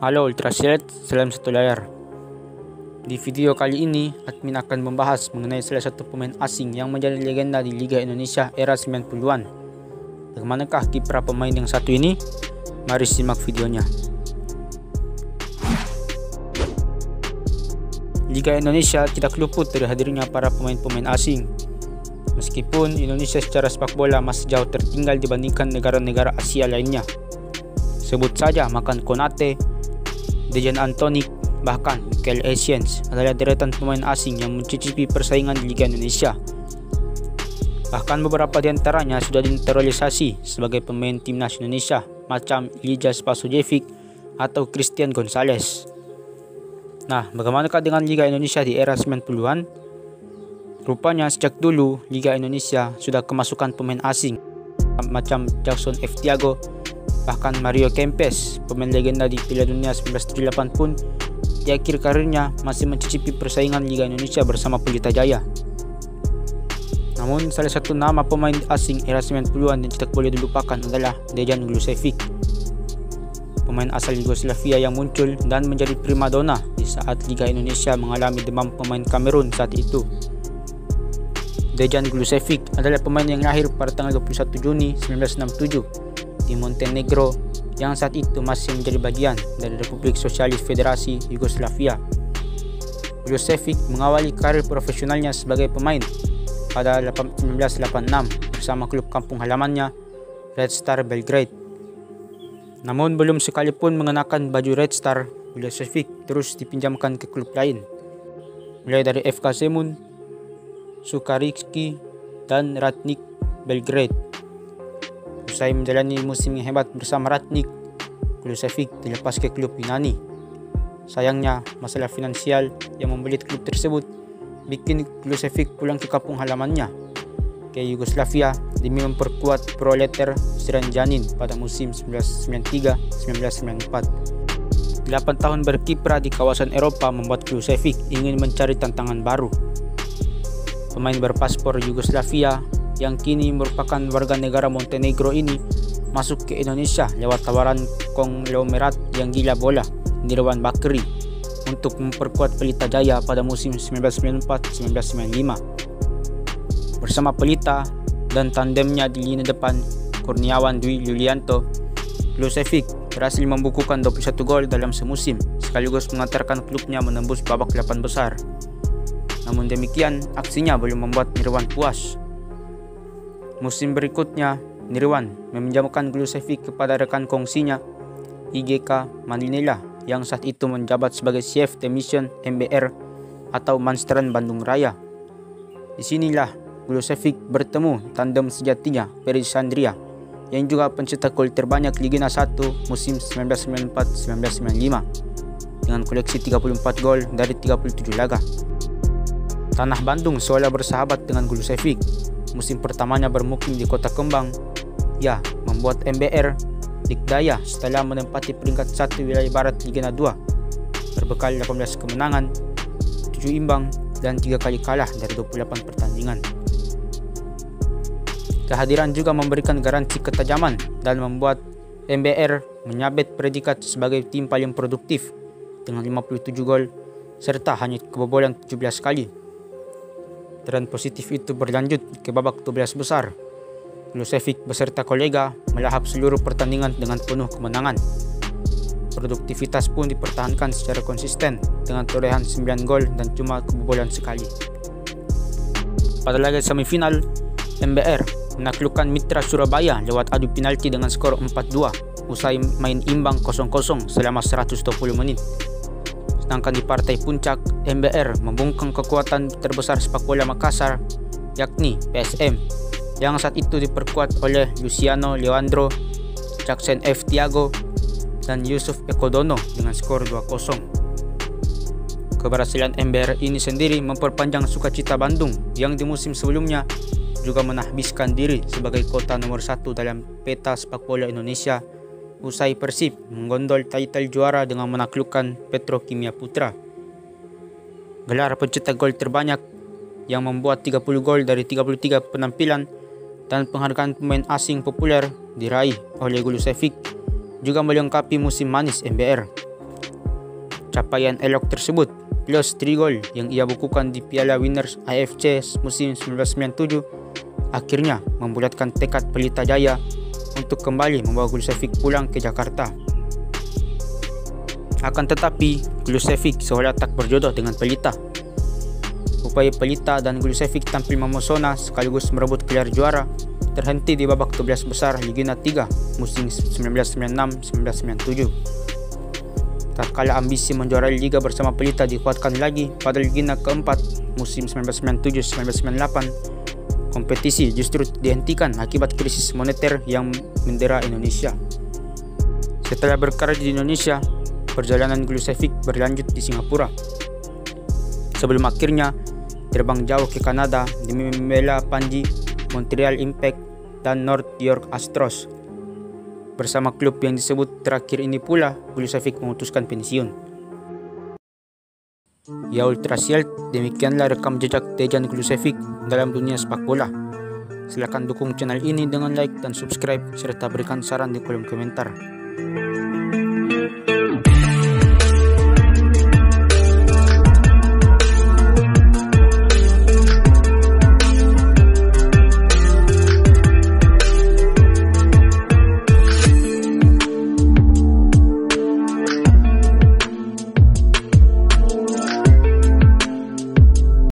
Halo Ultrasilet, salam satu layar. Di video kali ini, admin akan membahas mengenai salah satu pemain asing yang menjadi legenda di Liga Indonesia era 90-an. Bagaimanakah kiprah pemain yang satu ini? Mari simak videonya. Liga Indonesia tidak luput dari hadirnya para pemain-pemain asing. Meskipun Indonesia secara sepak bola masih jauh tertinggal dibandingkan negara-negara Asia lainnya. Sebut saja Makan Konate, Dejan Antonik, bahkan Michael Essien adalah deretan pemain asing yang mencicipi persaingan di Liga Indonesia. Bahkan beberapa di antaranya sudah dinaturalisasi sebagai pemain timnas Indonesia, macam Elijah Spasojevic atau Christian Gonzalez. Nah, bagaimanakah dengan Liga Indonesia di era 90-an? Rupanya sejak dulu Liga Indonesia sudah kemasukan pemain asing macam Jackson F. Tiago, bahkan Mario Kempes, pemain legenda di Piala Dunia 1978 pun di akhir karirnya masih mencicipi persaingan Liga Indonesia bersama Pelita Jaya. Namun salah satu nama pemain asing era 90-an yang tidak boleh dilupakan adalah Dejan Glušević, pemain asal Yugoslavia yang muncul dan menjadi primadona di saat Liga Indonesia mengalami demam pemain Kamerun saat itu. Dejan Glušević adalah pemain yang lahir pada tanggal 21 Juni 1967 di Montenegro yang saat itu masih menjadi bagian dari Republik Sosialis Federasi Yugoslavia. Glušević mengawali karir profesionalnya sebagai pemain pada 1986 bersama klub kampung halamannya Red Star Belgrade. Namun belum sekalipun mengenakan baju Red Star, Glušević terus dipinjamkan ke klub lain, mulai dari FK Zemun, Sukaricki, dan Ratnik Belgrade. Usai menjalani musim yang hebat bersama Ratnik, Glušević dilepas ke klub Yunani. Sayangnya, masalah finansial yang membelit klub tersebut bikin Glušević pulang ke kampung halamannya, ke Yugoslavia, demi memperkuat Proletar Zrenjanin pada musim 1993-1994. 8 tahun berkiprah di kawasan Eropa membuat Glušević ingin mencari tantangan baru. Pemain berpaspor Yugoslavia yang kini merupakan warga negara Montenegro ini masuk ke Indonesia lewat tawaran konglomerat yang gila bola, Nirwan Bakri, untuk memperkuat Pelita Jaya pada musim 1994-1995. Bersama Pelita dan tandemnya di lini depan Kurniawan Dwi Yulianto, Glušević berhasil membukukan 21 gol dalam semusim, sekaligus mengantarkan klubnya menembus babak 8 besar. Namun demikian, aksinya belum membuat Nirwan puas. Musim berikutnya, Nirwan meminjamkan Glušević kepada rekan kongsinya, IGK Manila, yang saat itu menjabat sebagai Chef de Mission MBR atau Manstran Bandung Raya. Disinilah Glušević bertemu tandem sejatinya Ferry Sandria, yang juga pencetak gol terbanyak Liga 1 musim 1994-1995 dengan koleksi 34 gol dari 37 laga. Tanah Bandung seolah bersahabat dengan Glušević. Musim pertamanya bermukim di Kota Kembang, ia membuat MBR dikdaya setelah menempati peringkat 1 wilayah barat Liga 2 berbekal 18 kemenangan, 7 imbang, dan 3 kali kalah dari 28 pertandingan. Kehadiran juga memberikan garansi ketajaman dan membuat MBR menyabet predikat sebagai tim paling produktif dengan 57 gol serta hanya kebobolan 17 kali. Tren positif itu berlanjut ke babak 12 besar. Glušević beserta kolega melahap seluruh pertandingan dengan penuh kemenangan. Produktivitas pun dipertahankan secara konsisten dengan torehan 9 gol dan cuma kebobolan sekali. Pada laga semifinal, MBR menaklukkan Mitra Surabaya lewat adu penalti dengan skor 4-2 usai main imbang 0-0 selama 120 menit. Sedangkan di partai puncak, MBR membungkam kekuatan terbesar sepak bola Makassar, yakni PSM, yang saat itu diperkuat oleh Luciano Leandro, Jackson F. Tiago, dan Yusuf Ekodono dengan skor 2-0. Keberhasilan MBR ini sendiri memperpanjang sukacita Bandung yang di musim sebelumnya juga menahbiskan diri sebagai kota nomor 1 dalam peta sepak bola Indonesia usai Persib menggondol title juara dengan menaklukkan Petrokimia Putra. Gelar pencetak gol terbanyak yang membuat 30 gol dari 33 penampilan dan penghargaan pemain asing populer diraih oleh Glušević juga melengkapi musim manis MBR. capaian Elok tersebut plus 3 gol yang ia bukukan di Piala Winners AFC musim 1997 akhirnya membulatkan tekad Pelita Jaya untuk kembali membawa Golusevic pulang ke Jakarta. Akan tetapi, Golusevic seolah tak berjodoh dengan Pelita. Upaya Pelita dan Golusevic tampil memesona sekaligus merebut gelar juara terhenti di babak 12 besar Liga 3 musim 1996-1997. Tatkala ambisi menjuarai liga bersama Pelita dikuatkan lagi pada Liga keempat musim 1997-1998, kompetisi justru dihentikan akibat krisis moneter yang mendera Indonesia. Setelah berkarir di Indonesia, perjalanan Golusevic berlanjut di Singapura sebelum akhirnya terbang jauh ke Kanada demi membela Panji, Montreal Impact, dan North York Astros. Bersama klub yang disebut terakhir ini pula Golusevic memutuskan pensiun. Ya Ultrasial, demikianlah rekam jejak Dejan Golusevic dalam dunia sepak bola. Silakan dukung channel ini dengan like dan subscribe serta berikan saran di kolom komentar.